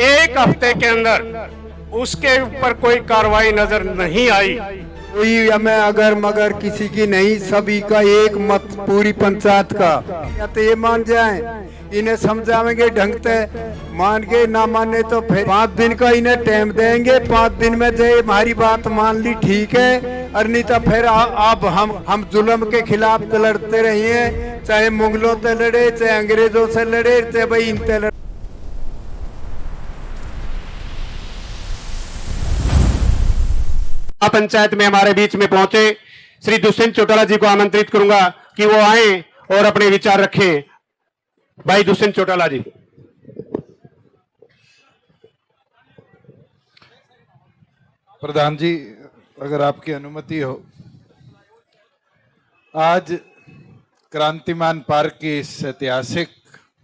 एक हफ्ते के अंदर उसके ऊपर कोई कार्रवाई नजर नहीं आई। कोई हमें अगर मगर किसी की नहीं, सभी का एक मत, पूरी पंचायत का। या तो ये मान जाएं, इन्हें समझावेंगे ढंग से, मान के ना माने तो फिर 5 दिन का इन्हें टाइम देंगे। 5 दिन में जो हमारी बात मान ली ठीक है, और नहीं तो फिर अब हम जुल्म के खिलाफ लड़ते रहिए, चाहे मुगलों से लड़े, चाहे अंग्रेजों से लड़े, चाहे भाई इनसे लड़े। पंचायत में हमारे बीच में पहुंचे श्री दुष्यंत चौटाला जी को आमंत्रित करूंगा कि वो आए और अपने विचार रखें। भाई दुष्यंत चौटाला जी। प्रधान जी, अगर आपकी अनुमति हो, आज क्रांतिमान पार्क की इस ऐतिहासिक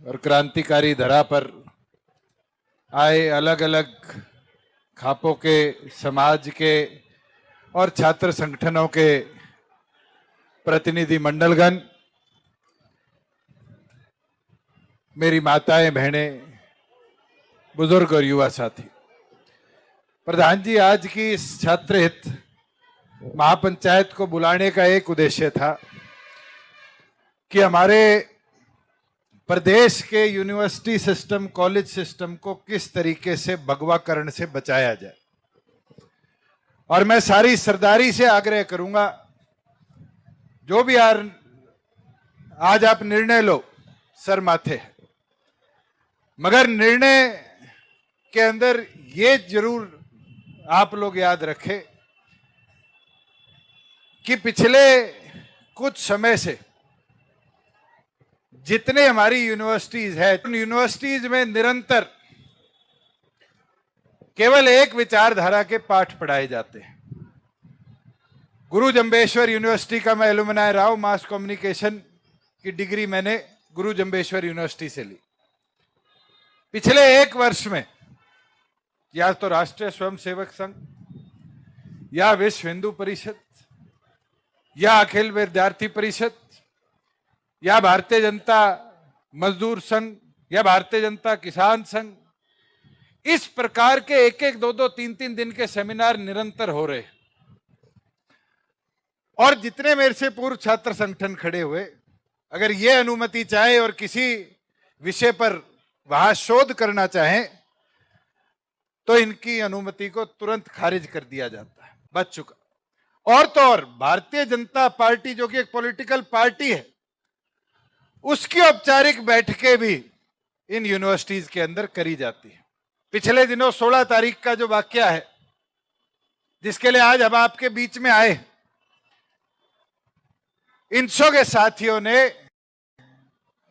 और क्रांतिकारी धरा पर आए अलग अलग खापों के, समाज के और छात्र संगठनों के प्रतिनिधि मंडलगण, मेरी माताएं, बहनें, बुजुर्ग और युवा साथी, प्रधान जी, आज की इस छात्र हित महापंचायत को बुलाने का एक उद्देश्य था कि हमारे प्रदेश के यूनिवर्सिटी सिस्टम, कॉलेज सिस्टम को किस तरीके से भगवाकरण से बचाया जाए। और मैं सारी सरदारी से आग्रह करूंगा, जो भी आज आप निर्णय लो, सर माथे है, मगर निर्णय के अंदर ये जरूर आप लोग याद रखें कि पिछले कुछ समय से जितने हमारी यूनिवर्सिटीज है, यूनिवर्सिटीज में निरंतर केवल एक विचारधारा के पाठ पढ़ाए जाते हैं। गुरु जंबेश्वर यूनिवर्सिटी का मैं एलुमनाई रहा हूं, मास कम्युनिकेशन की डिग्री मैंने गुरु जंबेश्वर यूनिवर्सिटी से ली। पिछले एक वर्ष में या तो राष्ट्रीय स्वयंसेवक संघ, या विश्व हिंदू परिषद, या अखिल विद्यार्थी परिषद, या भारतीय जनता मजदूर संघ, या भारतीय जनता किसान संघ, इस प्रकार के एक एक, दो दो, तीन तीन दिन के सेमिनार निरंतर हो रहे। और जितने मेरे से पूर्व छात्र संगठन खड़े हुए, अगर ये अनुमति चाहे और किसी विषय पर वहां शोध करना चाहें तो इनकी अनुमति को तुरंत खारिज कर दिया जाता है, बच चुका। और तो और भारतीय जनता पार्टी, जो कि एक पॉलिटिकल पार्टी है, उसकी औपचारिक बैठकें भी इन यूनिवर्सिटीज के अंदर करी जाती है। पिछले दिनों 16 तारीख का जो वाकया है, जिसके लिए आज हम आपके बीच में आए, इनसो के साथियों ने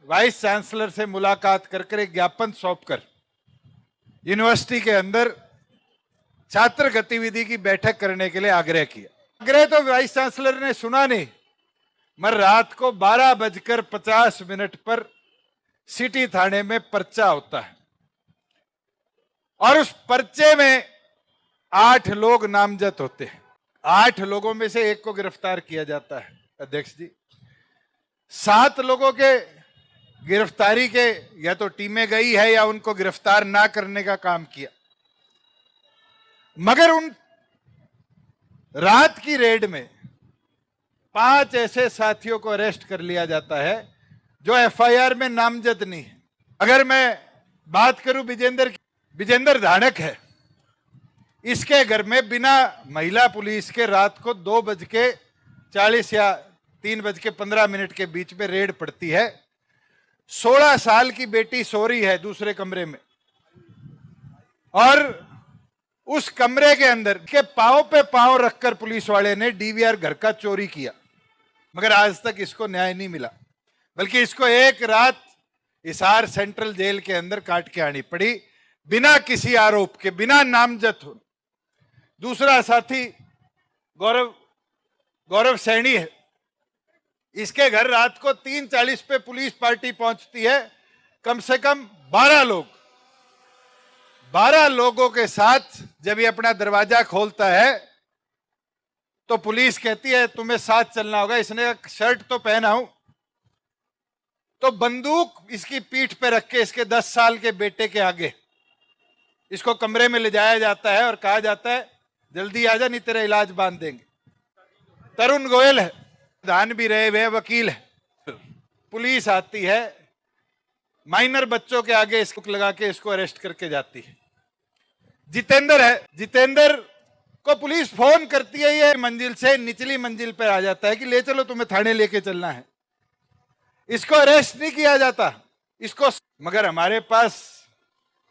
वाइस चांसलर से मुलाकात कर एक ज्ञापन सौंपकर यूनिवर्सिटी के अंदर छात्र गतिविधि की बैठक करने के लिए आग्रह किया। आग्रह तो वाइस चांसलर ने सुना नहीं, मगर रात को 12:50 पर सिटी थाने में पर्चा होता है और उस पर्चे में 8 लोग नामजद होते हैं। 8 लोगों में से एक को गिरफ्तार किया जाता है अध्यक्ष जी। 7 लोगों के गिरफ्तारी के या तो टीमें गई है या उनको गिरफ्तार ना करने का काम किया, मगर उन रात की रेड में 5 ऐसे साथियों को अरेस्ट कर लिया जाता है जो एफआईआर में नामजद नहीं है। अगर मैं बात करूं विजेंद्र धानक है, इसके घर में बिना महिला पुलिस के रात को 2:40 या 3:15 के बीच में रेड पड़ती है। 16 साल की बेटी सो रही है दूसरे कमरे में, और उस कमरे के अंदर के पांव पे पांव रखकर पुलिस वाले ने डीवीआर घर का चोरी किया, मगर आज तक इसको न्याय नहीं मिला, बल्कि इसको एक रात हिसार सेंट्रल जेल के अंदर काट के आनी पड़ी बिना किसी आरोप के, बिना नामजद हो। दूसरा साथी गौरव सैनी है, इसके घर रात को 3:40 पे पुलिस पार्टी पहुंचती है। कम से कम 12 लोगों के साथ जब ये अपना दरवाजा खोलता है तो पुलिस कहती है तुम्हें साथ चलना होगा। इसने शर्ट तो पहना हूं, तो बंदूक इसकी पीठ पे रख के इसके 10 साल के बेटे के आगे इसको कमरे में ले जाया जाता है और कहा जाता है जल्दी आ जा नहीं तेरा इलाज बांध देंगे। तरुण गोयल है, प्रधान भी रहे हुए वकील है, पुलिस आती है, माइनर बच्चों के आगे इसको लगा के इसको अरेस्ट करके जाती है। जितेंद्र है, जितेंद्र को पुलिस फोन करती है, ये मंजिल से निचली मंजिल पर आ जाता है कि ले चलो तुम्हें थाने लेके चलना है। इसको अरेस्ट नहीं किया जाता इसको, मगर हमारे पास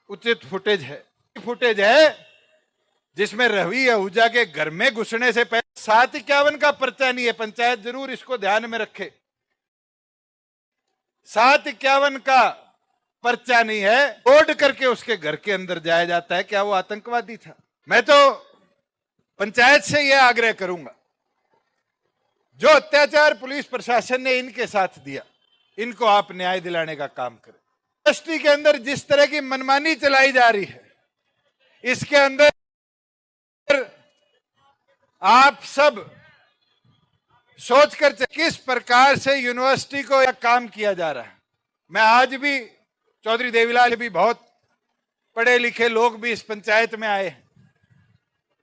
उचित फुटेज है जिसमें रवि आहूजा के घर में घुसने से पहले 751 का पर्चा नहीं है। पंचायत जरूर इसको ध्यान में रखे, 751 का पर्चा नहीं है, तोड़ करके उसके घर के अंदर जाया जाता है। क्या वो आतंकवादी था? मैं तो पंचायत से यह आग्रह करूंगा, जो अत्याचार पुलिस प्रशासन ने इनके साथ दिया, इनको आप न्याय दिलाने का काम करें। यूनिवर्सिटी के अंदर जिस तरह की मनमानी चलाई जा रही है, इसके अंदर आप सब सोचकर किस प्रकार से यूनिवर्सिटी को यह काम किया जा रहा है। मैं आज भी, चौधरी देवीलाल भी, बहुत पढ़े लिखे लोग भी इस पंचायत में आए।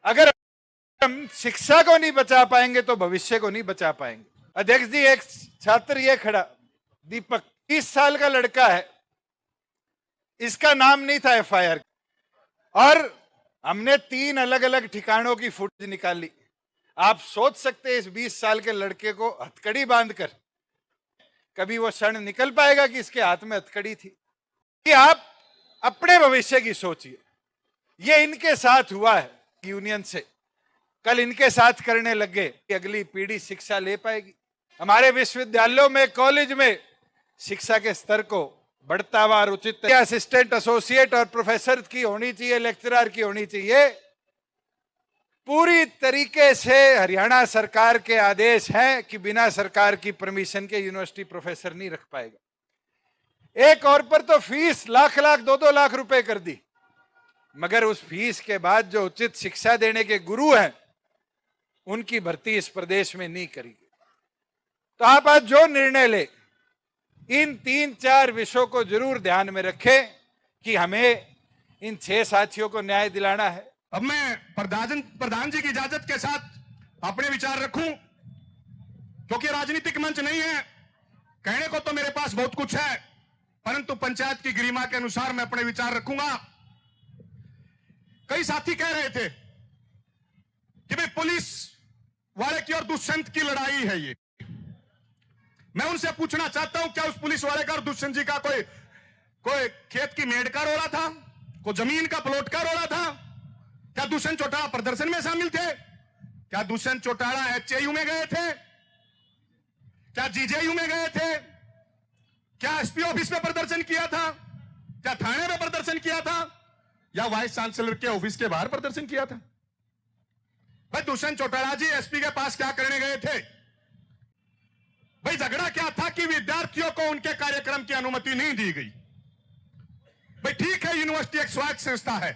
अगर हम शिक्षा को नहीं बचा पाएंगे तो भविष्य को नहीं बचा पाएंगे। अध्यक्ष जी, एक छात्र ये खड़ा, दीपक, 30 साल का लड़का है, इसका नाम नहीं था एफआईआर, और हमने 3 अलग अलग ठिकानों की फुटेज निकाली। आप सोच सकते हैं इस 20 साल के लड़के को हथकड़ी बांधकर कभी वो क्षण निकल पाएगा कि इसके हाथ में हथकड़ी थी? कि आप अपने भविष्य की सोचिए। ये इनके साथ हुआ है यूनियन से, कल इनके साथ करने लग गए कि अगली पीढ़ी शिक्षा ले पाएगी। हमारे विश्वविद्यालयों में, कॉलेज में शिक्षा के स्तर को बढ़ता हुआ और उचित असिस्टेंट, एसोसिएट और प्रोफेसर की होनी चाहिए, लेक्चरर की होनी चाहिए। पूरी तरीके से हरियाणा सरकार के आदेश हैं कि बिना सरकार की परमिशन के यूनिवर्सिटी प्रोफेसर नहीं रख पाएगा। एक और पर तो फीस लाख 2-2 लाख रुपए कर दी, मगर उस फीस के बाद जो उचित शिक्षा देने के गुरु हैं उनकी भर्ती इस प्रदेश में नहीं करी। तो आप आज जो निर्णय ले, इन 3-4 विषयों को जरूर ध्यान में रखें कि हमें इन 6 साथियों को न्याय दिलाना है। अब मैं प्रधान जी की इजाजत के साथ अपने विचार रखूं, क्योंकि राजनीतिक मंच नहीं है। कहने को तो मेरे पास बहुत कुछ है, परंतु पंचायत की गरिमा के अनुसार मैं अपने विचार रखूंगा। कई साथी कह रहे थे कि भाई पुलिस वाले की और दुष्यंत की लड़ाई है ये। मैं उनसे पूछना चाहता हूं, क्या उस पुलिस वाले का और दुष्यंत जी का कोई खेत की मेड़ का रोला था, कोई जमीन का प्लॉट का रोला था? क्या दुष्यंत चौटाला प्रदर्शन में शामिल थे? क्या दुष्यंत चौटाला एचएयू में गए थे? क्या जीजेयू में गए थे? क्या एसपी ऑफिस में प्रदर्शन किया था? क्या थाने में प्रदर्शन किया था? या वाइस चांसलर के ऑफिस के बाहर प्रदर्शन किया था? भाई दुष्यंत चौटाला जी एसपी के पास क्या करने गए थे? भाई झगड़ा क्या था कि विद्यार्थियों को उनके कार्यक्रम की अनुमति नहीं दी गई। भाई ठीक है, यूनिवर्सिटी एक स्वायत्त संस्था है,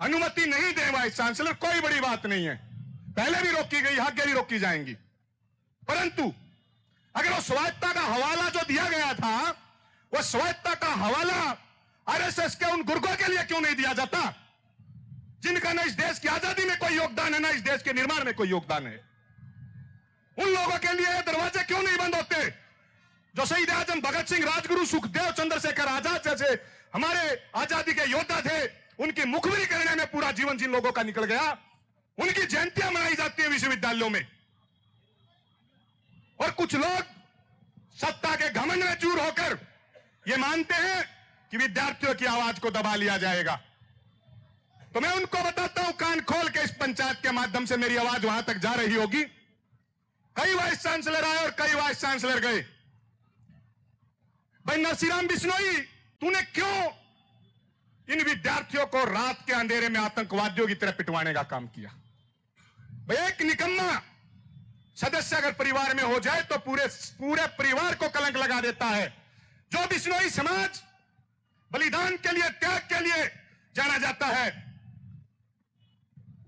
अनुमति नहीं दे वाइस चांसलर, कोई बड़ी बात नहीं है, पहले भी रोकी गई, आगे भी रोकी जाएंगी। परंतु अगर वो स्वायत्तता का हवाला जो दिया गया था, वो स्वायत्तता का हवाला आरएसएस के उन गुर्गों के लिए क्यों नहीं दिया जाता, जिनका ना इस देश की आजादी में कोई योगदान है, ना इस देश के निर्माण में कोई योगदान है? उन लोगों के लिए दरवाजे क्यों नहीं बंद होते? जो शहीद आजम भगत सिंह, राजगुरु सुखदेव, चंद्रशेखर आजाद जैसे हमारे आजादी के योद्धा थे, उनकी मुखबिरी करने में पूरा जीवन जिन लोगों का निकल गया, उनकी जयंतियां मनाई जाती है विश्वविद्यालयों में। और कुछ लोग सत्ता के घमंड में चूर होकर ये मानते हैं कि विद्यार्थियों की आवाज को दबा लिया जाएगा। तो मैं उनको बताता हूं, कान खोल के, इस पंचायत के माध्यम से मेरी आवाज वहां तक जा रही होगी। कई वाइस चांसलर आए और कई वाइस चांसलर गए। भाई नरसिंह बिश्नोई, तूने क्यों इन विद्यार्थियों को रात के अंधेरे में आतंकवादियों की तरह पिटवाने का काम किया? भाई एक निकम्मा सदस्य अगर परिवार में हो जाए तो पूरे परिवार को कलंक लगा देता है। जो बिश्नोई समाज बलिदान के लिए, त्याग के लिए जाना जाता है,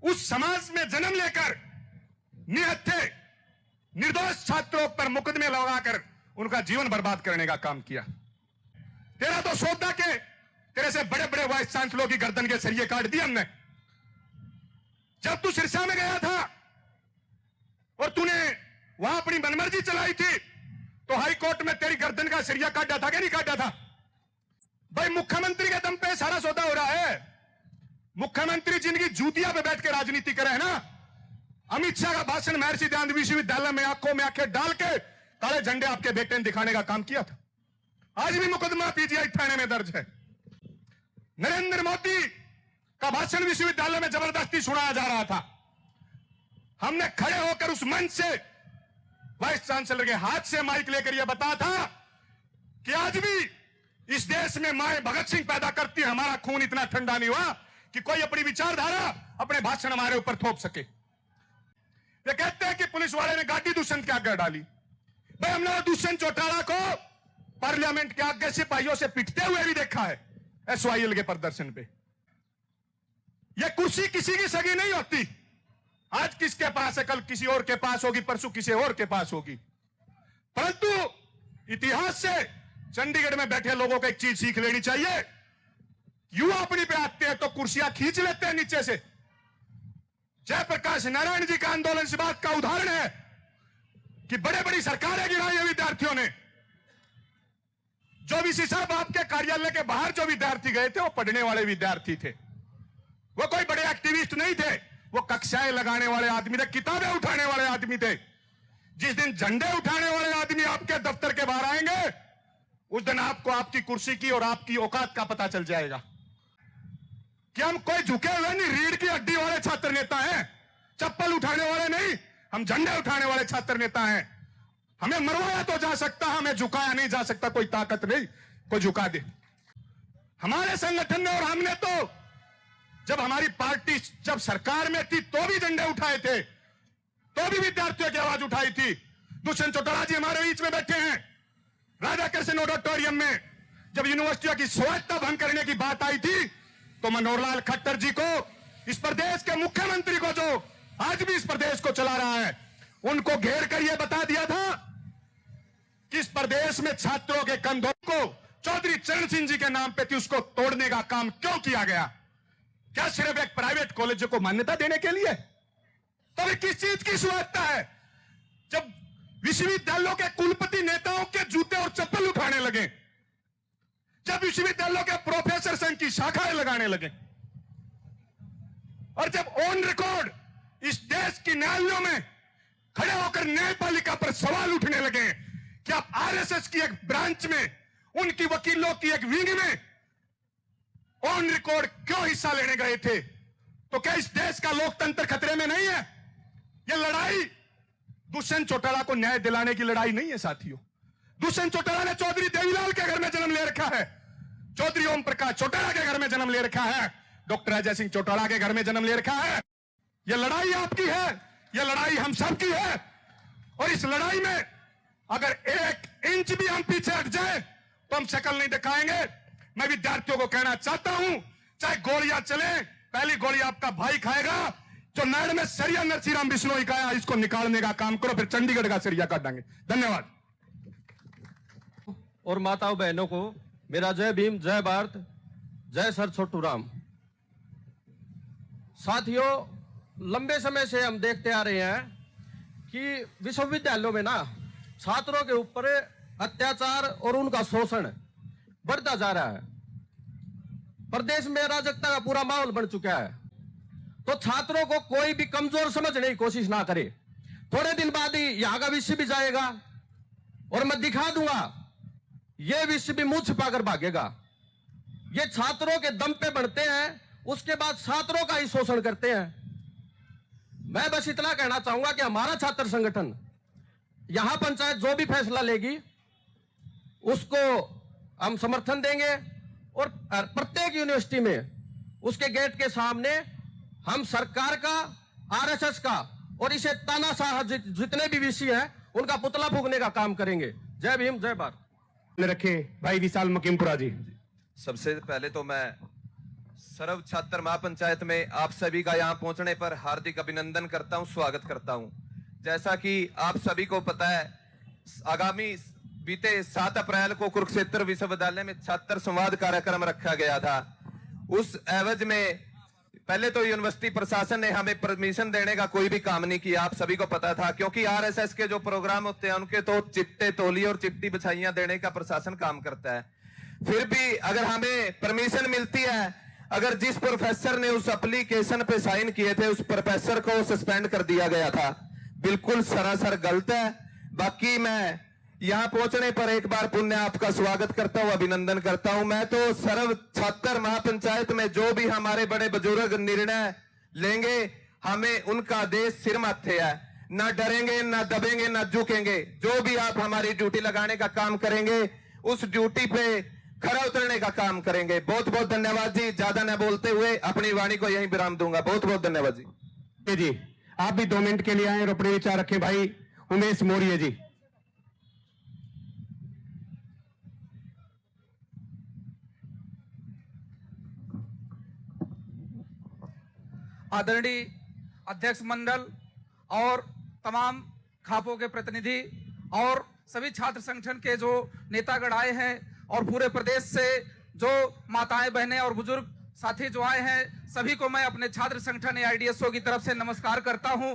उस समाज में जन्म लेकर निहत्थे निर्दोष छात्रों पर मुकदमे लगाकर उनका जीवन बर्बाद करने का काम किया। तेरा तो सौदा के तेरे से बड़े बड़े वाइस चांसलरों की गर्दन के सरिये काट दिए हमने। जब तू सिरसा में गया था और तूने वहां अपनी मनमर्जी चलाई थी तो हाई कोर्ट में तेरी गर्दन का सरिया काटा था कि नहीं काटा था? भाई मुख्यमंत्री के दम पे सारा सौदा हो रहा है। मुख्यमंत्री जिनकी जूतिया पे बैठ के राजनीति करे है ना, अमित शाह का भाषण महर्षि दयानंद विश्वविद्यालय में आंखों में आंखें डाल के काले झंडे आपके बेटे ने दिखाने का काम किया था। आज भी मुकदमा पीजीआई थाने में दर्ज है। नरेंद्र मोदी का भाषण विश्वविद्यालय में जबरदस्ती सुनाया जा रहा था। हमने खड़े होकर उस मंच से वाइस चांसलर के हाथ से माइक लेकर यह बताया था कि आज भी इस देश में माए भगत सिंह पैदा करती है, हमारा खून इतना ठंडा नहीं हुआ कि कोई अपनी विचारधारा अपने भाषण हमारे ऊपर थोप सके। वे कहते हैं कि पुलिस वाले ने गाड़ी दुष्यंत के आगे डाली। भाई हमने दुष्यंत चौटाला को पार्लियामेंट के आगे सिपाहियों से पिटते हुए भी देखा है SYL के प्रदर्शन पे। यह कुर्सी किसी की सगी नहीं होती। आज किसके पास है, कल किसी और के पास होगी, परसों किसी और के पास होगी। परंतु इतिहास से चंडीगढ़ में बैठे लोगों को एक चीज सीख लेनी चाहिए। युवा अपनी पे आते हैं तो कुर्सियां खींच लेते हैं नीचे से। जयप्रकाश नारायण जी का आंदोलन इस बात का उदाहरण है कि बड़े बड़ी सरकारें गिराई है विद्यार्थियों ने। जो वीसी साहब आपके कार्यालय के बाहर जो विद्यार्थी गए थे वो पढ़ने वाले विद्यार्थी थे, वो कोई बड़े एक्टिविस्ट नहीं थे। वो कक्षाएं लगाने वाले आदमी थे, किताबें उठाने वाले आदमी थे। जिस दिन झंडे उठाने वाले आदमी आपके दफ्तर के बाहर आएंगे उस दिन आपको आपकी कुर्सी की और आपकी औकात का पता चल जाएगा कि हम कोई झुके हुए नहीं, रीढ़ की हड्डी वाले छात्र नेता हैं, चप्पल उठाने वाले नहीं, हम झंडे उठाने वाले छात्र नेता हैं। हमें मरवाया तो जा सकता, हमें झुकाया नहीं जा सकता। कोई ताकत नहीं कोई झुका दे। हमारे संगठन ने और हमने तो जब हमारी पार्टी जब सरकार में थी तो भी झंडे उठाए थे, तो भी विद्यार्थियों की आवाज उठाई थी। दुष्यंत चौटाला जी हमारे बीच में बैठे हैं। राधा कृष्ण ऑडिटोरियम में जब यूनिवर्सिटियों की स्वायत्तता भंग करने की बात आई थी तो मनोहर लाल खट्टर जी को, इस प्रदेश के मुख्यमंत्री को, जो आज भी इस प्रदेश को चला रहा है, उनको घेर कर यह बता दिया था कि इस प्रदेश में छात्रों के कंधों को चौधरी चरण सिंह जी के नाम पे थी, उसको तोड़ने का काम क्यों किया गया? क्या सिर्फ एक प्राइवेट कॉलेज को मान्यता देने के लिए? तो किस चीज की स्वायत्तता है? जब विश्वविद्यालयों के कुलपति नेताओं के जूते और चप्पल उठाने लगे, जब विश्वविद्यालयों के प्रोफेसर संघ की शाखाएं लगाने लगे, और जब ऑन रिकॉर्ड इस देश की न्यायालयों में खड़े होकर न्यायपालिका पर सवाल उठने लगे कि आप आरएसएस की एक ब्रांच में, उनकी वकीलों की एक विंग में ऑन रिकॉर्ड क्यों हिस्सा लेने गए थे, तो क्या इस देश का लोकतंत्र खतरे में नहीं है? यह लड़ाई दुष्यंत चौटाला को न्याय दिलाने की लड़ाई नहीं है साथियों। दुष्यंत चौटाला ने चौधरी देवीलाल के घर में जन्म ले रखा है, चौधरी ओम प्रकाश चौटाला के घर में जन्म ले रखा है, डॉक्टर अजय सिंह चौटाला के घर में जन्म ले रखा है। यह लड़ाई आपकी है, यह लड़ाई हम सबकी है। और इस लड़ाई में अगर एक इंच भी हम पीछे हट जाए तो हम शक्ल नहीं दिखाएंगे। मैं विद्यार्थियों को कहना चाहता हूं, चाहे गोलियां चले, पहली गोली आपका भाई खाएगा। जो नाड़ में सरिया नरसिंह बिश्नोई का है, इसको निकालने का काम करो, फिर चंडीगढ़ का सरिया काट देंगे। धन्यवाद। और माताओं बहनों को मेरा जय भीम, जय भारत, जय सर छोटू राम। साथियों, लंबे समय से हम देखते आ रहे हैं कि विश्वविद्यालयों में ना छात्रों के ऊपर अत्याचार और उनका शोषण बढ़ता जा रहा है। प्रदेश में अराजकता का पूरा माहौल बन चुका है। तो छात्रों को कोई भी कमजोर समझने की कोशिश ना करे। थोड़े दिन बाद ही यहां का विषय भी जाएगा और मैं दिखा दूंगा, यह विषय भी मुंह छिपाकर भागेगा। ये छात्रों के दम पे बढ़ते हैं, उसके बाद छात्रों का ही शोषण करते हैं। मैं बस इतना कहना चाहूंगा कि हमारा छात्र संगठन यहां पंचायत जो भी फैसला लेगी उसको हम समर्थन देंगे और प्रत्येक यूनिवर्सिटी में उसके गेट के सामने हम सरकार का, आरएसएस का और इसे तानाशाह जितने भी विषय हैं उनका पुतला फूंकने का काम करेंगे। जय भीम, जय भारत। रखे भाई विशाल मकीमपुरा जी। सबसे पहले तो मैं सर्व छात्र महापंचायत में आप सभी का यहां पहुंचने पर हार्दिक अभिनंदन करता हूं, स्वागत करता हूं। जैसा कि आप सभी को पता है, आगामी बीते 7 अप्रैल को कुरुक्षेत्र विश्वविद्यालय में छात्र संवाद कार्यक्रम रखा गया था। उस एवज में पहले तो यूनिवर्सिटी प्रशासन ने हमें परमिशन देने का कोई भी काम नहीं किया, आप सभी को पता था, क्योंकि आरएसएस के जो प्रोग्राम होते हैं उनके तो चिट्टे तौलिए और चिट्ठी बिछाइयां देने का प्रशासन काम करता है। फिर भी अगर हमें परमिशन मिलती है, अगर जिस प्रोफेसर ने उस एप्लीकेशन पे साइन किए थे उस प्रोफेसर को सस्पेंड कर दिया गया था, बिल्कुल सरासर गलत है। बाकी मैं यहां पहुंचने पर एक बार पुण्य आपका स्वागत करता हूं, अभिनंदन करता हूं। मैं तो सर्व छात्र महापंचायत में जो भी हमारे बड़े बुजुर्ग निर्णय लेंगे, हमें उनका देश सिर माथे है, ना डरेंगे, ना दबेंगे, ना झुकेंगे। जो भी आप हमारी ड्यूटी लगाने का काम करेंगे उस ड्यूटी पे खरा उतरने का काम करेंगे। बहुत बहुत धन्यवाद जी। ज्यादा न बोलते हुए अपनी वाणी को यहीं विराम दूंगा। बहुत बहुत धन्यवाद जी। जी आप भी 2 मिनट के लिए आए और अपने विचार रखें। भाई उमेश मौर्य जी। आदरणीय अध्यक्ष मंडल और तमाम खापों के प्रतिनिधि और सभी छात्र संगठन के जो नेतागण आए हैं और पूरे प्रदेश से जो माताएं बहनें और बुजुर्ग साथी जो आए हैं, सभी को मैं अपने छात्र संगठन AIDSO की तरफ से नमस्कार करता हूं।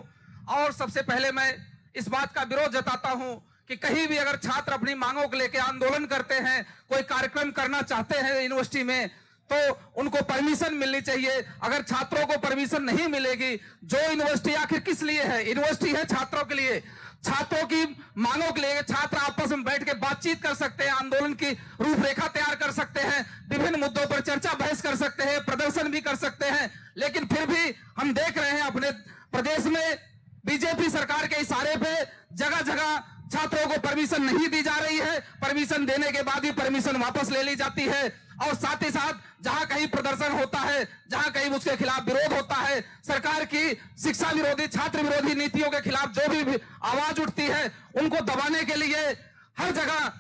और सबसे पहले मैं इस बात का विरोध जताता हूं कि कहीं भी अगर छात्र अपनी मांगों को लेकर आंदोलन करते हैं, कोई कार्यक्रम करना चाहते हैं यूनिवर्सिटी में, तो उनको परमिशन मिलनी चाहिए। अगर छात्रों को परमिशन नहीं मिलेगी, जो यूनिवर्सिटी आखिर किस लिए है? यूनिवर्सिटी है छात्रों के लिए, छात्रों की मांगों के लिए। छात्र आपस में बैठ के बातचीत कर सकते हैं, आंदोलन की रूपरेखा तैयार कर सकते हैं, विभिन्न मुद्दों पर चर्चा बहस कर सकते हैं, प्रदर्शन भी कर सकते हैं। लेकिन फिर भी हम देख रहे हैं अपने प्रदेश में बीजेपी सरकार के इशारे पे जगह जगह छात्रों को परमिशन नहीं दी जा रही है। परमिशन देने के बाद भी परमिशन वापस ले ली जाती है। और साथ ही साथ जहां कहीं प्रदर्शन होता है, जहां कहीं उसके खिलाफ विरोध होता है, सरकार की शिक्षा विरोधी, छात्र विरोधी नीतियों के खिलाफ जो भी आवाज उठती है, उनको दबाने के लिए हर जगह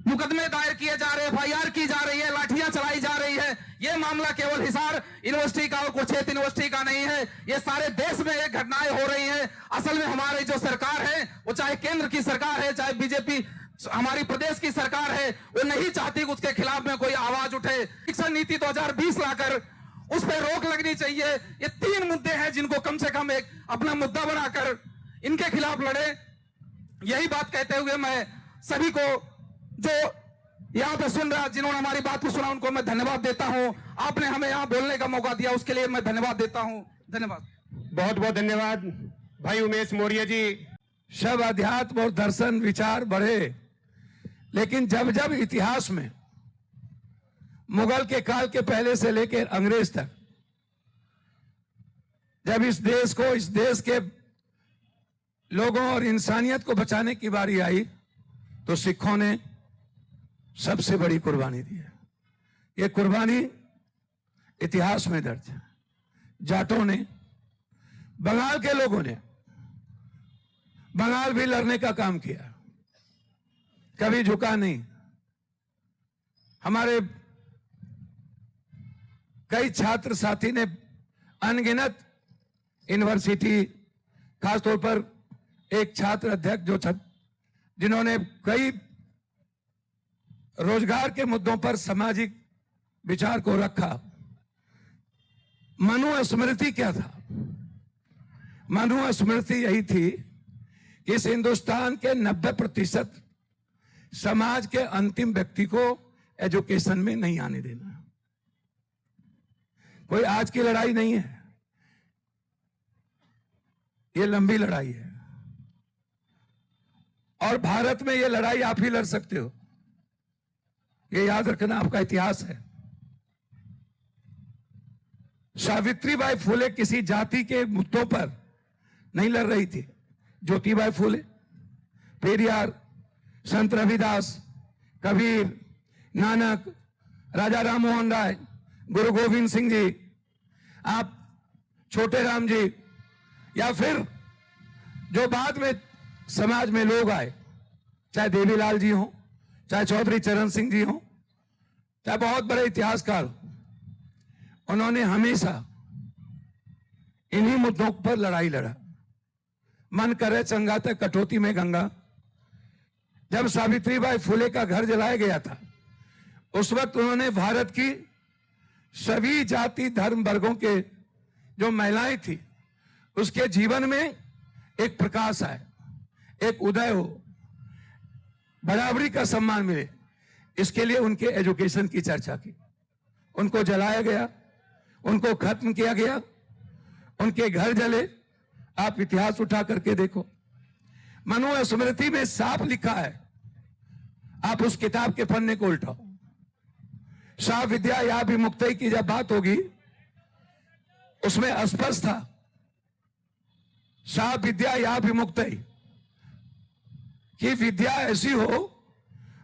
मुकदमे दायर किए जा रहे हैं, FIR की जा रही है, लाठियां चलाई जा रही है। यह मामला केवल हिसार यूनिवर्सिटी का और कुरुक्षेत्र यूनिवर्सिटी का नहीं है, ये सारे देश में ये घटनाएं हो रही हैं। असल में हमारी जो सरकार है, वो चाहे केंद्र की सरकार है, चाहे बीजेपी हमारी प्रदेश की सरकार है, वो नहीं चाहती कि उसके खिलाफ में कोई आवाज उठे। शिक्षा नीति 2020 लाकर उस पर रोक लगनी चाहिए। ये 3 मुद्दे हैं जिनको कम से कम एक अपना मुद्दा बनाकर इनके खिलाफ लड़े। यही बात कहते हुए मैं सभी को जो यहाँ पे सुन रहा, जिन्होंने हमारी बात को सुना, उनको मैं धन्यवाद देता हूँ। आपने हमें यहाँ बोलने का मौका दिया, उसके लिए मैं धन्यवाद देता हूँ। धन्यवाद। बहुत बहुत धन्यवाद भाई उमेश मौर्य जी। सब अध्यात्म और दर्शन विचार बढ़े, लेकिन जब जब इतिहास में मुगल के काल के पहले से लेकर अंग्रेज तक जब इस देश के लोगों और इंसानियत को बचाने की बारी आई, तो सिखों ने सबसे बड़ी कुर्बानी दी है। ये कुर्बानी इतिहास में दर्ज है। जाटों ने, बंगाल के लोगों ने, बंगाल भी लड़ने का काम किया, कभी झुका नहीं। हमारे कई छात्र साथी ने अनगिनत यूनिवर्सिटी, खासतौर पर एक छात्र अध्यक्ष जिन्होंने कई रोजगार के मुद्दों पर सामाजिक विचार को रखा। मनुस्मृति क्या था? मनुस्मृति यही थी कि इस हिंदुस्तान के 90% समाज के अंतिम व्यक्ति को एजुकेशन में नहीं आने देना। कोई आज की लड़ाई नहीं है, ये लंबी लड़ाई है। और भारत में ये लड़ाई आप ही लड़ सकते हो, ये याद रखना, आपका इतिहास है। सावित्रीबाई फुले किसी जाति के मुद्दों पर नहीं लड़ रही थी। ज्योतिबाई फुले, पेरियार, संत रविदास, कबीर, नानक, राजा राम मोहन राय, गुरु गोविंद सिंह जी, आप छोटे राम जी, या फिर जो बाद में समाज में लोग आए, चाहे देवीलाल जी हो, चाहे चौधरी चरण सिंह जी हो, चाहे बहुत बड़े इतिहासकार, उन्होंने हमेशा इन्हीं मुद्दों पर लड़ाई लड़ा। मन करे चंगा तक कटौती में गंगा, जब सावित्रीबाई फुले का घर जलाया गया था, उस वक्त उन्होंने भारत की सभी जाति धर्म वर्गों के जो महिलाएं थी उसके जीवन में एक प्रकाश आए, एक उदय हो, बराबरी का सम्मान मिले, इसके लिए उनके एजुकेशन की चर्चा की। उनको जलाया गया, उनको खत्म किया गया, उनके घर जले। आप इतिहास उठा करके देखो, मनुस्मृति में साफ लिखा है, आप उस किताब के पन्ने को उल्टाओ, सा विद्या या विमुक्ति की जब बात होगी उसमें स्पष्ट था, सा विद्या या विमुक्ति कि विद्या ऐसी हो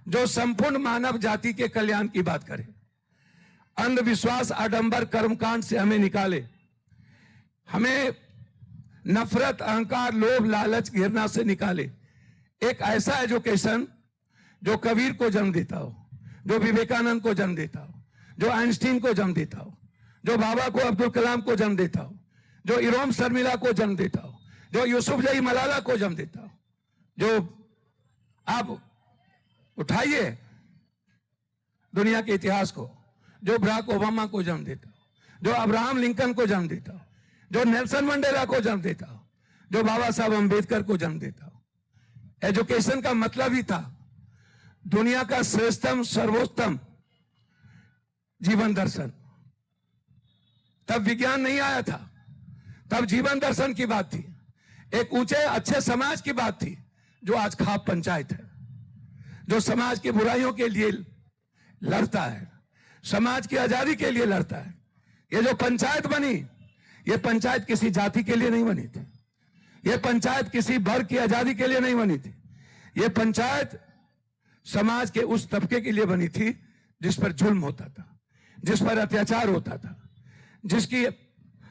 जो संपूर्ण मानव जाति के कल्याण की बात करे, अंधविश्वास आडंबर कर्मकांड से हमें निकाले, हमें नफरत अहंकार लोभ लालच घृणा से निकाले। एक ऐसा एजुकेशन जो कबीर को जन्म देता हो, जो विवेकानंद को जन्म देता हो, जो आइंस्टीन को जन्म देता हो, जो बाबा को अब्दुल कलाम को जन्म देता हो, जो इरोम शर्मिला को जन्म देता हो, जो यूसुफ जई मलाला को जन्म देता हो, जो आप उठाइए दुनिया के इतिहास को, जो बराक ओबामा को जन्म देता हो, जो अब्राहम लिंकन को जन्म देता हो, जो नेल्सन मंडेला को जन्म देता हो, जो बाबा साहब अंबेडकर को जन्म देता हो। एजुकेशन का मतलब ही था दुनिया का श्रेष्ठतम सर्वोत्तम जीवन दर्शन। तब विज्ञान नहीं आया था, तब जीवन दर्शन की बात थी, एक ऊंचे अच्छे समाज की बात थी, जो आज खाप पंचायत है, जो समाज की बुराइयों के लिए लड़ता है, समाज की आजादी के लिए लड़ता है। ये जो पंचायत बनी, ये पंचायत किसी जाति के लिए नहीं बनी थी, ये पंचायत किसी वर्ग की आजादी के लिए नहीं बनी थी, ये पंचायत समाज के उस तबके के लिए बनी थी जिस पर जुल्म होता था, जिस पर अत्याचार होता था, जिसकी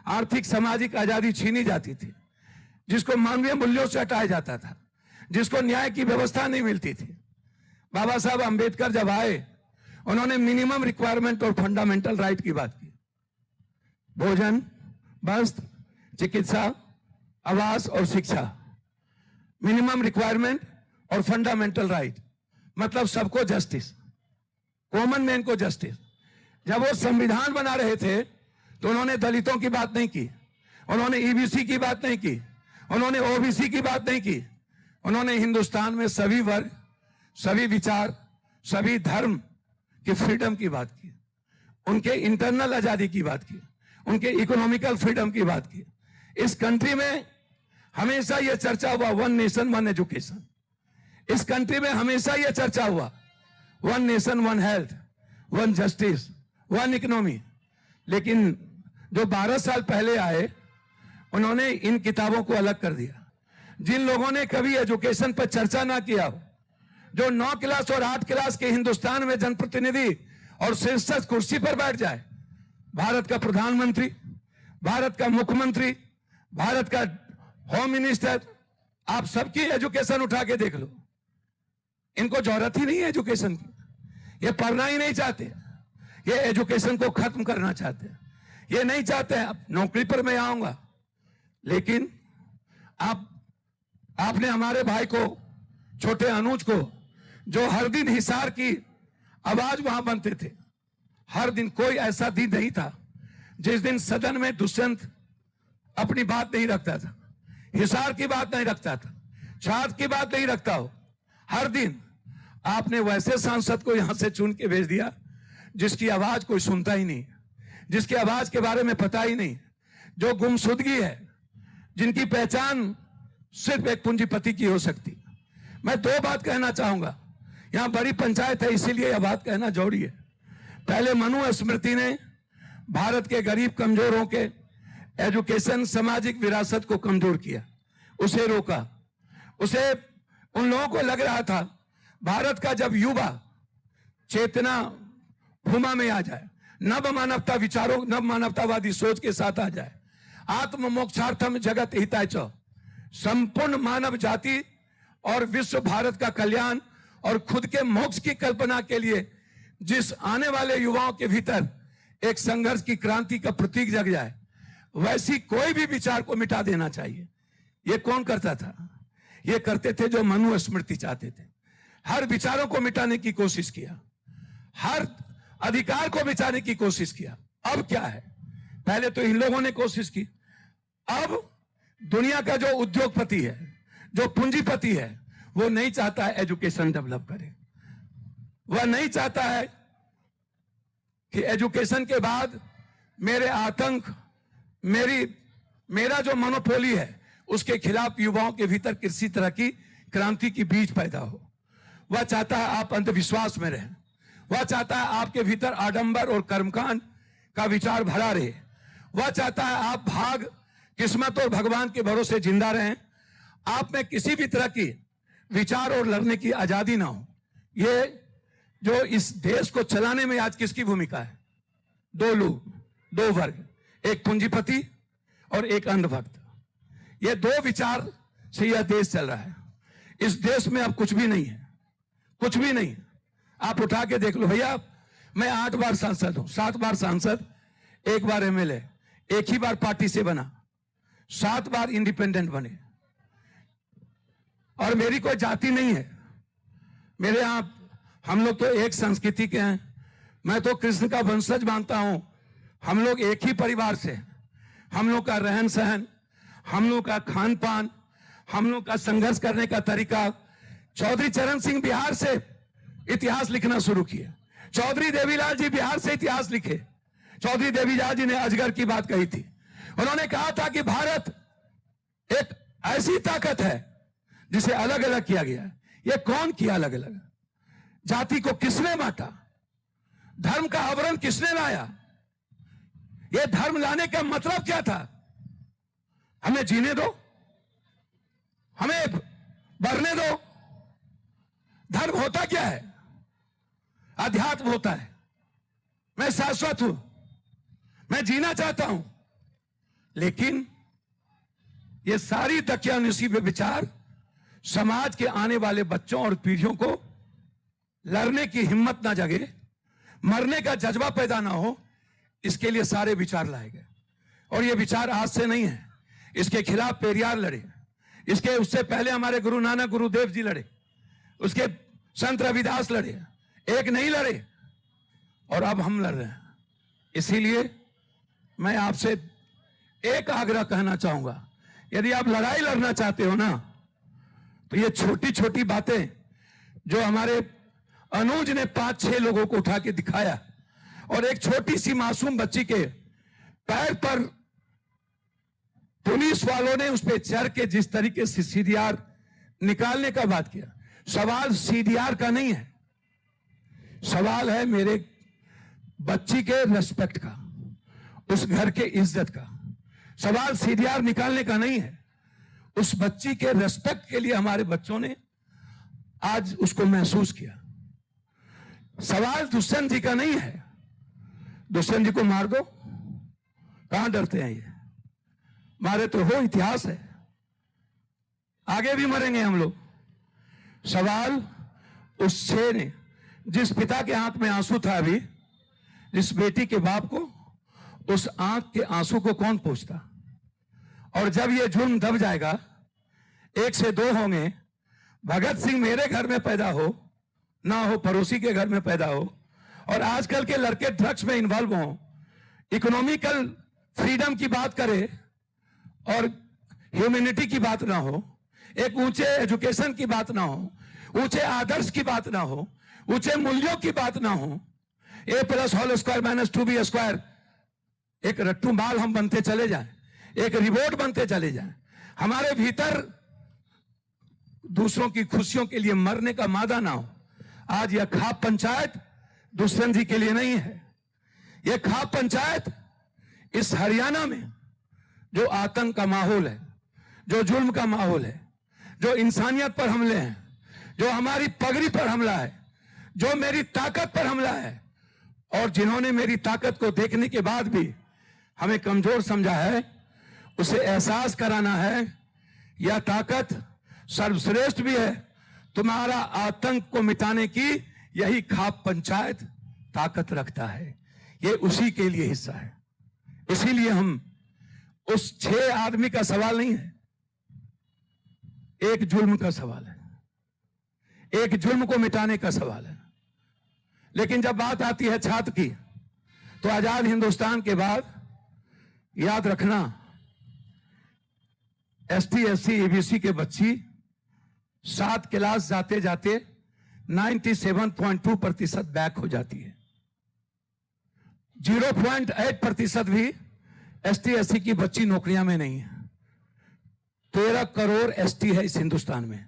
आर्थिक सामाजिक आजादी छीनी जाती थी, जिसको मानवीय मूल्यों से हटाया जाता था, जिसको न्याय की व्यवस्था नहीं मिलती थी। बाबा साहब अंबेडकर जब आए, उन्होंने मिनिमम रिक्वायरमेंट और फंडामेंटल राइट की बात की, भोजन, वस्त्र, चिकित्सा, आवास और शिक्षा, मिनिमम रिक्वायरमेंट और फंडामेंटल राइट, मतलब सबको जस्टिस, कॉमन मैन को जस्टिस। जब वो संविधान बना रहे थे तो उन्होंने दलितों की बात नहीं की, उन्होंने ईबीसी की बात नहीं की, उन्होंने ओबीसी की बात नहीं की, उन्होंने हिंदुस्तान में सभी वर्ग, सभी विचार, सभी धर्म की फ्रीडम की बात की, उनके इंटरनल आजादी की बात की, उनके इकोनॉमिकल फ्रीडम की बात की। इस कंट्री में हमेशा यह चर्चा हुआ वन नेशन वन एजुकेशन, इस कंट्री में हमेशा यह चर्चा हुआ one nation one health, one justice, one economy. लेकिन जो 12 साल पहले आए, उन्होंने इन किताबों को अलग कर दिया। जिन लोगों ने कभी एजुकेशन पर चर्चा ना किया हो, जो 9 क्लास और 8 क्लास के हिंदुस्तान में जनप्रतिनिधि और शीर्षस्थ कुर्सी पर बैठ जाए, भारत का प्रधानमंत्री, भारत का मुख्यमंत्री, भारत का होम मिनिस्टर, आप सबकी एजुकेशन उठा के देख लो, इनको जरूरत ही नहीं है एजुकेशन की, ये पढ़ना ही नहीं चाहते, ये एजुकेशन को खत्म करना चाहते हैं, ये नहीं चाहते हैं अब नौकरी पर मैं आऊंगा। लेकिन आपने हमारे भाई को, छोटे अनुज को, जो हर दिन हिसार की आवाज वहां बनते थे, हर दिन कोई ऐसा दिन नहीं था जिस दिन सदन में दुष्यंत अपनी बात नहीं रखता था, हिसार की बात नहीं रखता था, छात्र की बात नहीं रखता हो। हर दिन आपने वैसे सांसद को यहां से चुन के भेज दिया जिसकी आवाज कोई सुनता ही नहीं, जिसकी आवाज के बारे में पता ही नहीं, जो गुमशुदगी है, जिनकी पहचान सिर्फ एक पूंजीपति की हो सकती। मैं 2 बात कहना चाहूंगा, यहां बड़ी पंचायत है इसीलिए यह बात कहना जरूरी है। पहले मनुस्मृति ने भारत के गरीब कमजोरों के एजुकेशन सामाजिक विरासत को कमजोर किया, उसे रोका। उसे उन लोगों को लग रहा था भारत का जब युवा चेतना भूमा में आ जाए, नव मानवता विचारों, नव मानवतावादी सोच के साथ आ जाए, आत्म मोक्षार्थम जगत हिताय च, संपूर्ण मानव जाति और विश्व भारत का कल्याण और खुद के मोक्ष की कल्पना के लिए जिस आने वाले युवाओं के भीतर एक संघर्ष की क्रांति का प्रतीक जग जाए, वैसी कोई भी विचार को मिटा देना चाहिए। ये कौन करता था? ये करते थे जो मनुस्मृति चाहते थे। हर विचारों को मिटाने की कोशिश किया, हर अधिकार को मिटाने की कोशिश किया। अब क्या है, पहले तो इन लोगों ने कोशिश की, अब दुनिया का जो उद्योगपति है, जो पूंजीपति है, वो नहीं चाहता है एजुकेशन डेवलप करे। वह नहीं चाहता है कि एजुकेशन के बाद मेरे आतंक, मेरा जो मोनोपोली है, उसके खिलाफ युवाओं के भीतर किसी तरह की क्रांति की बीज पैदा हो। वह चाहता है आप अंधविश्वास में रहें, वह चाहता है आपके भीतर आडंबर और कर्मकांड का विचार भरा रहे, वह चाहता है आप भाग, किस्मत और भगवान के भरोसे जिंदा रहें, आप में किसी भी तरह की विचार और लड़ने की आजादी ना हो। ये जो इस देश को चलाने में आज किसकी भूमिका है? दो लोग, दो वर्ग, एक पूंजीपति और एक अंधभक्त। ये दो विचार से यह देश चल रहा है। इस देश में अब कुछ भी नहीं है, कुछ भी नहीं है। आप उठा के देख लो भैया, मैं 8 बार सांसद हूं, 7 बार सांसद, 1 बार एमएलए, 1 ही बार पार्टी से बना, 7 बार इंडिपेंडेंट बने, और मेरी कोई जाति नहीं है। मेरे यहां हम लोग तो एक संस्कृति के हैं, मैं तो कृष्ण का वंशज मानता हूं। हम लोग एक ही परिवार से, हम लोग का रहन सहन, हम लोग का खान पान, हम लोग का संघर्ष करने का तरीका। चौधरी चरण सिंह बिहार से इतिहास लिखना शुरू किया, चौधरी देवीलाल जी बिहार से इतिहास लिखे। चौधरी देवीलाल जी ने अजगर की बात कही थी, उन्होंने कहा था कि भारत एक ऐसी ताकत है जिसे अलग अलग किया गया है। ये कौन किया अलग अलग? जाति को किसने बांटा? धर्म का आवरण किसने लाया? ये धर्म लाने का मतलब क्या था? हमें जीने दो, हमें बढ़ने दो। धर्म होता क्या है? अध्यात्म होता है। मैं शाश्वत हूं, मैं जीना चाहता हूं, लेकिन ये सारी दकियानुसी पे विचार समाज के आने वाले बच्चों और पीढ़ियों को लड़ने की हिम्मत ना जगे, मरने का जज्बा पैदा ना हो, इसके लिए सारे विचार लाए गए। और ये विचार आज से नहीं है, इसके खिलाफ पेरियार लड़े, इसके उससे पहले हमारे गुरु नानक गुरुदेव जी लड़े, उसके संत रविदास लड़े, एक नहीं लड़े, और अब हम लड़ रहे हैं। इसीलिए मैं आपसे एक आग्रह कहना चाहूंगा, यदि आप लड़ाई लड़ना चाहते हो ना, तो ये छोटी छोटी बातें जो हमारे अनुज ने 5-6 लोगों को उठा के दिखाया, और एक छोटी सी मासूम बच्ची के पैर पर पुलिस वालों ने उस पर चढ़ के जिस तरीके से सीडीआर निकालने का बात किया, सवाल सीडीआर का नहीं है, सवाल है मेरे बच्ची के रेस्पेक्ट का, उस घर के इज्जत का। सवाल सीडीआर निकालने का नहीं है, उस बच्ची के रेस्पेक्ट के लिए हमारे बच्चों ने आज उसको महसूस किया। सवाल दुष्यंत जी का नहीं है, दुष्यंत जी को मार दो, कहां डरते हैं ये? मारे तो हो, इतिहास है, आगे भी मरेंगे हम लोग। सवाल उस 6 ने, जिस पिता के आंख में आंसू था अभी, जिस बेटी के बाप को, उस आंख के आंसू को कौन पूछता? और जब ये जुर्म दब जाएगा, 1 से 2 होंगे, भगत सिंह मेरे घर में पैदा हो ना हो, पड़ोसी के घर में पैदा हो, और आजकल के लड़के ड्रग्स में इन्वॉल्व हो, इकोनॉमिकल फ्रीडम की बात करे और ह्यूमैनिटी की बात ना हो, एक ऊंचे एजुकेशन की बात ना हो, ऊंचे आदर्श की बात ना हो, ऊंचे मूल्यों की बात ना हो, A+² - 2B², एक रट्टू माल हम बनते चले जाएं, एक रिवोट बनते चले जाएं, हमारे भीतर दूसरों की खुशियों के लिए मरने का मादा ना हो। आज यह खाप पंचायत दुष्यंत जी के लिए नहीं है, यह खाप पंचायत इस हरियाणा में जो आतंक का माहौल है, जो जुल्म का माहौल है, जो इंसानियत पर हमले हैं, जो हमारी पगड़ी पर हमला है, जो मेरी ताकत पर हमला है, और जिन्होंने मेरी ताकत को देखने के बाद भी हमें कमजोर समझा है, उसे एहसास कराना है यह ताकत सर्वश्रेष्ठ भी है। तुम्हारा आतंक को मिटाने की यही खाप पंचायत ताकत रखता है, ये उसी के लिए हिस्सा है। इसीलिए हम उस 6 आदमी का सवाल नहीं है, एक जुल्म का सवाल है, एक जुल्म को मिटाने का सवाल है। लेकिन जब बात आती है छात्र की, तो आजाद हिंदुस्तान के बाद याद रखना, एसटी एससी एबीसी के बच्ची 7 क्लास जाते जाते 97.2% बैक हो जाती है। 0.8% भी एसटी एससी की बच्ची नौकरियां में नहीं है। 13 करोड़ एसटी है इस हिंदुस्तान में।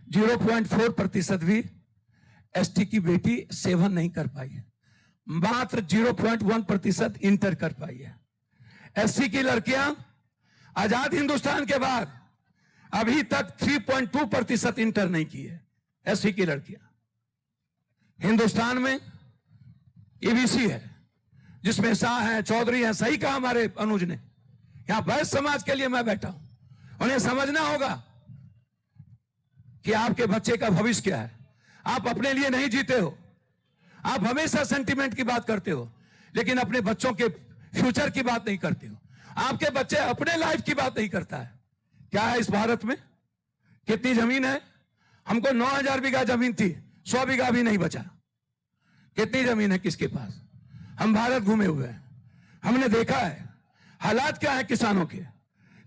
0.4% भी एसटी की बेटी सेवन नहीं कर पाई है। मात्र 0.1% इंटर कर पाई है। एससी की लड़कियां आजाद हिंदुस्तान के बाद अभी तक 3.2% इंटर नहीं की है। एससी की लड़कियां हिंदुस्तान में ईबीसी है, जिसमें शाह है, चौधरी है। सही कहा हमारे अनुज ने, यहां वैश्य समाज के लिए मैं बैठा हूं। उन्हें समझना होगा कि आपके बच्चे का भविष्य क्या है। आप अपने लिए नहीं जीते हो, आप हमेशा सेंटिमेंट की बात करते हो, लेकिन अपने बच्चों के फ्यूचर की बात नहीं करते हो। आपके बच्चे अपने लाइफ की बात नहीं करता है। क्या है इस भारत में? कितनी जमीन है? हमको 9000 बीघा जमीन थी, 100 बीघा भी नहीं बचा। कितनी जमीन है किसके पास? हम भारत घूमे हुए हैं, हमने देखा है हालात क्या है किसानों के,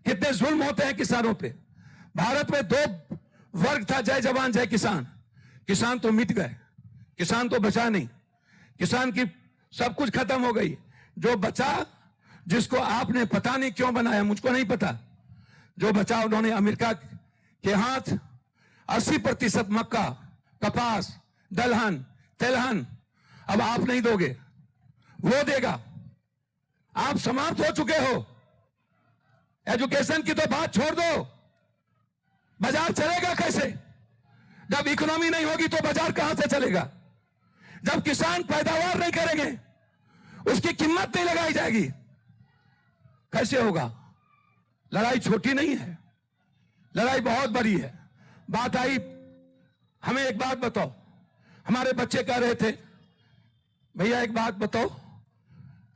कितने जुल्म होते हैं किसानों पे। भारत में 2 वर्ग था, जय जवान जय किसान। किसान तो मिट गए, किसान तो बचा नहीं। किसान की सब कुछ खत्म हो गई। जो बचा, जिसको आपने पता नहीं क्यों बनाया, मुझको नहीं पता, जो बचा उन्होंने अमेरिका के हाथ 80% मक्का, कपास, दलहन, तेलहन अब आप नहीं दोगे, वो देगा। आप समाप्त हो चुके हो। एजुकेशन की तो बात छोड़ दो, बाजार चलेगा कैसे? जब इकोनॉमी नहीं होगी तो बाजार कहां से चलेगा? जब किसान पैदावार नहीं करेंगे, उसकी कीमत नहीं लगाई जाएगी, कैसे होगा? लड़ाई छोटी नहीं है, लड़ाई बहुत बड़ी है। बात आई, हमें एक बात बताओ, हमारे बच्चे कह रहे थे, भैया एक बात बताओ,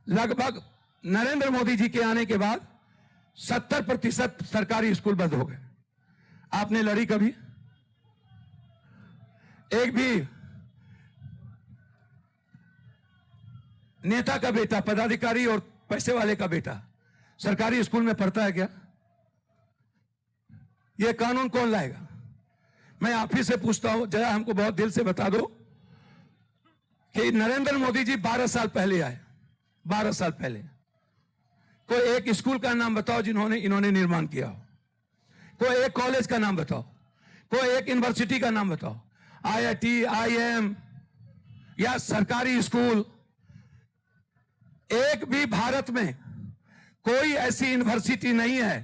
लगभग नरेंद्र मोदी जी के आने के बाद 70% सरकारी स्कूल बंद हो गए। आपने लड़ी कभी? एक भी नेता का बेटा, पदाधिकारी और पैसे वाले का बेटा सरकारी स्कूल में पढ़ता है क्या? यह कानून कौन लाएगा? मैं आप ही से पूछता हूं, जरा हमको बहुत दिल से बता दो कि नरेंद्र मोदी जी 12 साल पहले आए, 12 साल पहले कोई एक स्कूल का नाम बताओ जिन्होंने इन्होंने निर्माण किया हो। कोई एक कॉलेज का नाम बताओ, कोई एक यूनिवर्सिटी का नाम बताओ, आईआईटी, आईएम या सरकारी स्कूल। एक भी भारत में कोई ऐसी यूनिवर्सिटी नहीं है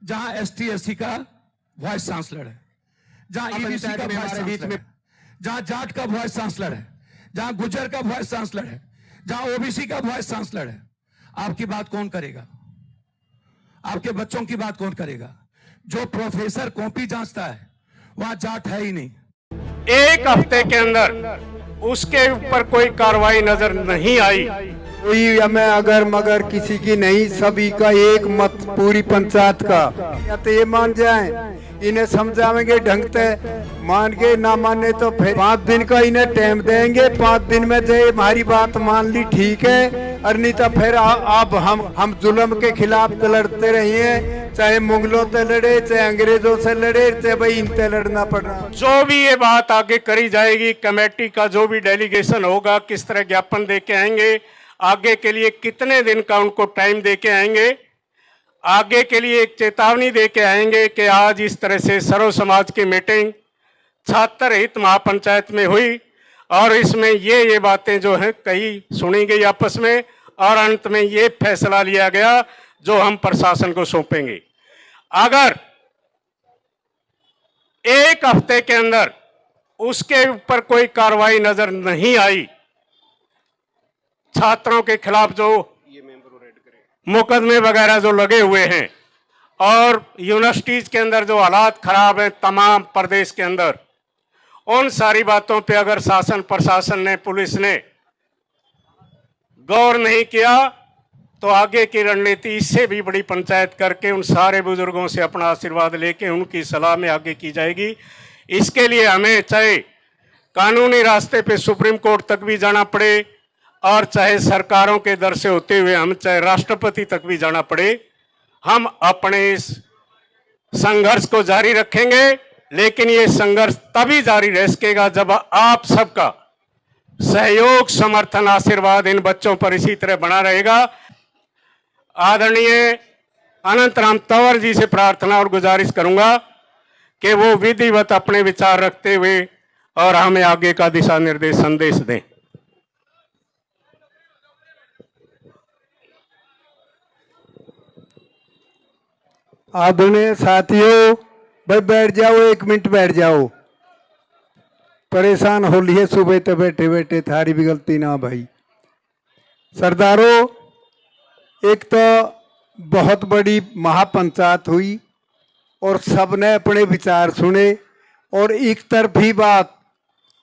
जहां एसटी एससी का वाइस चांसलर है, जहां ईबीसी का वाइस चांसलर है, जहां जाट का वाइस चांसलर है, जहां गुज्जर का वाइस चांसलर है, जहां ओबीसी का वाइस चांसलर है। आपकी बात कौन करेगा? आपके बच्चों की बात कौन करेगा? जो प्रोफेसर कॉपी जांचता है वहां जाट है ही नहीं। एक हफ्ते के अंदर उसके ऊपर कोई कार्रवाई नजर नहीं आई। कोई मैं अगर मगर किसी की नहीं, सभी का एक मत, पूरी पंचायत का। या तो ये मान जाए, इन्हें समझावेंगे ढंग से, मान के ना माने तो फिर 5 दिन का इन्हें टाइम देंगे। 5 दिन में जो हमारी बात मान ली ठीक है, और नहीं तो फिर अब हम जुल्म के खिलाफ तो लड़ते रहे हैं, चाहे मुगलों से लड़े, चाहे अंग्रेजों से लड़े, चाहे भाई इनसे लड़ना पड़ रहा। जो भी ये बात आगे करी जाएगी, कमेटी का जो भी डेलीगेशन होगा, किस तरह ज्ञापन दे के आएंगे, आगे के लिए कितने दिन का उनको टाइम दे के आएंगे, आगे के लिए एक चेतावनी दे के आएंगे कि आज इस तरह से सर्व समाज की मीटिंग छात्र हित महापंचायत में हुई और इसमें ये बातें जो हैं कही सुनी गई आपस में, और अंत में ये फैसला लिया गया जो हम प्रशासन को सौंपेंगे। अगर एक हफ्ते के अंदर उसके ऊपर कोई कार्रवाई नजर नहीं आई, छात्रों के खिलाफ जो मुकदमे वगैरह जो लगे हुए हैं और यूनिवर्सिटीज के अंदर जो हालात खराब हैं तमाम प्रदेश के अंदर, उन सारी बातों पे अगर शासन प्रशासन ने, पुलिस ने गौर नहीं किया तो आगे की रणनीति इससे भी बड़ी पंचायत करके उन सारे बुजुर्गों से अपना आशीर्वाद लेके उनकी सलाह में आगे की जाएगी। इसके लिए हमें चाहे कानूनी रास्ते पे सुप्रीम कोर्ट तक भी जाना पड़े और चाहे सरकारों के दर से होते हुए हम चाहे राष्ट्रपति तक भी जाना पड़े, हम अपने इस संघर्ष को जारी रखेंगे। लेकिन ये संघर्ष तभी जारी रह सकेगा जब आप सबका सहयोग, समर्थन, आशीर्वाद इन बच्चों पर इसी तरह बना रहेगा। आदरणीय अनंत राम तंवर जी से प्रार्थना और गुजारिश करूंगा कि वो विधिवत अपने विचार रखते हुए और हमें आगे का दिशा निर्देश संदेश दें। आदरणीय साथियों, भाई बैठ जाओ, 1 मिनट बैठ जाओ। परेशान हो लिए सुबह तो बैठे बैठे, थारी भी गलती ना भाई। सरदारों, एक तो बहुत बड़ी महापंचायत हुई और सबने अपने विचार सुने और एक तरफी बात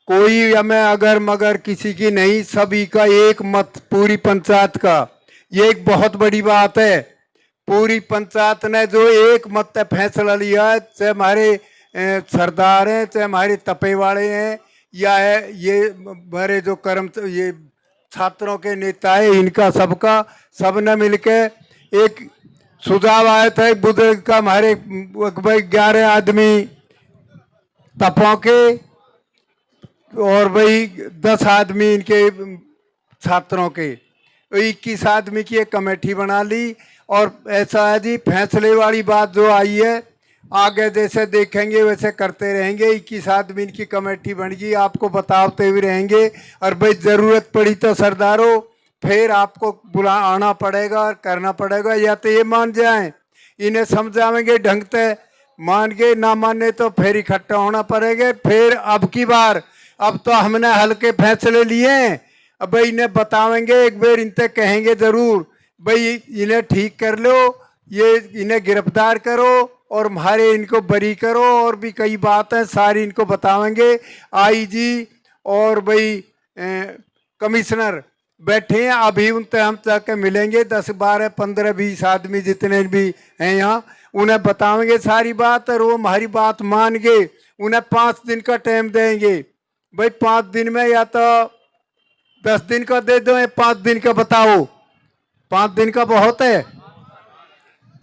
कोई हमें अगर मगर किसी की नहीं, सभी का एक मत पूरी पंचायत का, ये एक बहुत बड़ी बात है। पूरी पंचायत ने जो एक मत फैसला लिया है, चाहे हमारे सरदार हैं, चाहे हमारे तपे वाले हैं, या है ये हमारे जो ये छात्रों के नेता है, इनका सबका सबने मिलके एक सुझाव आया था बुजुर्ग का, हमारे भाई 11 आदमी तपों के और भाई 10 आदमी इनके छात्रों के, 21 आदमी की एक कमेटी बना ली। और ऐसा है जी, फैसले वाली बात जो आई है, आगे जैसे देखेंगे वैसे करते रहेंगे। 21 आदमी की कमेटी बन गई, आपको बताते हुए रहेंगे। और भाई ज़रूरत पड़ी तो सरदारों फिर आपको आना पड़ेगा और करना पड़ेगा, या तो ये मान जाएं, इन्हें समझावेंगे ढंग से, मान के ना माने तो फिर इकट्ठा होना पड़ेगा। फिर अब की बार, अब तो हमने हल्के फैसले लिए हैं, अब भाई इन्हें बतावेंगे, एक बार इनसे कहेंगे ज़रूर भाई इन्हें ठीक कर लो, ये इन्हें गिरफ्तार करो और हमारे इनको बरी करो। और भी कई बातें सारी इनको बतावेंगे। आईजी और भाई कमिश्नर बैठे हैं, अभी उनसे हम जाके मिलेंगे, 10, 12, 15, 20 आदमी जितने भी हैं यहाँ, उन्हें बतावेंगे सारी बात और वो हमारी बात मान के उन्हें 5 दिन का टाइम देंगे। भाई 5 दिन में या तो 10 दिन का दे दो या 5 दिन का बताओ। 5 दिन का बहुत है,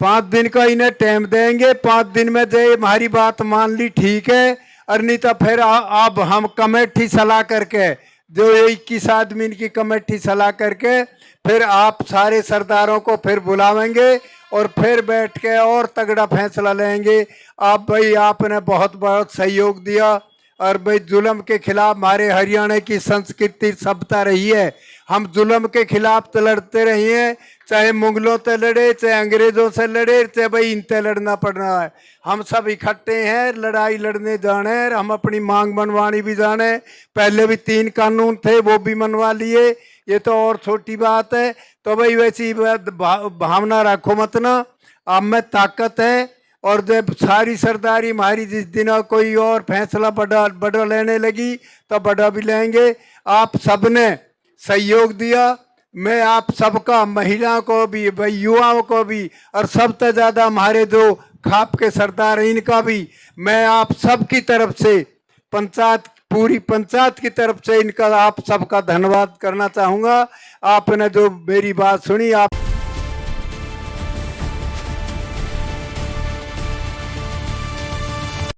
5 दिन का इन्हें टाइम देंगे। 5 दिन में जो हमारी बात मान ली ठीक है, और नहीं तो फिर अब हम कमेटी सलाह करके, जो 21 आदमी इनकी कमेटी सलाह करके फिर आप सारे सरदारों को फिर बुलावेंगे और फिर बैठ के और तगड़ा फैसला लेंगे। आप भाई आपने बहुत बहुत सहयोग दिया और भाई जुल्म के खिलाफ हमारे हरियाणा की संस्कृति सभ्यता रही है। हम जुल्म के खिलाफ तो लड़ते रहे हैं, चाहे मुगलों से लड़े, चाहे अंग्रेजों से लड़े, चाहे भाई इनसे लड़ना पड़ रहा है। हम सब इकट्ठे हैं, लड़ाई लड़ने जाने हैं, हम अपनी मांग मनवानी भी जाने। पहले भी 3 कानून थे, वो भी मनवा लिए, ये तो और छोटी बात है। तो भाई वैसी भावना रखो मत ना, आप में ताकत है। और जब सारी सरदारी हमारी जिस दिन कोई और फैसला बड़ा लेने लगी तो बड़ा भी लेंगे। आप सबने सहयोग दिया, मैं आप सबका, महिलाओं को भी, भाई युवाओं को भी, और सबसे ज़्यादा हमारे जो खाप के सरदार हैं इनका भी मैं आप सब की तरफ से, पंचायत, पूरी पंचायत की तरफ से इनका आप सबका धन्यवाद करना चाहूँगा। आपने जो मेरी बात सुनी, आप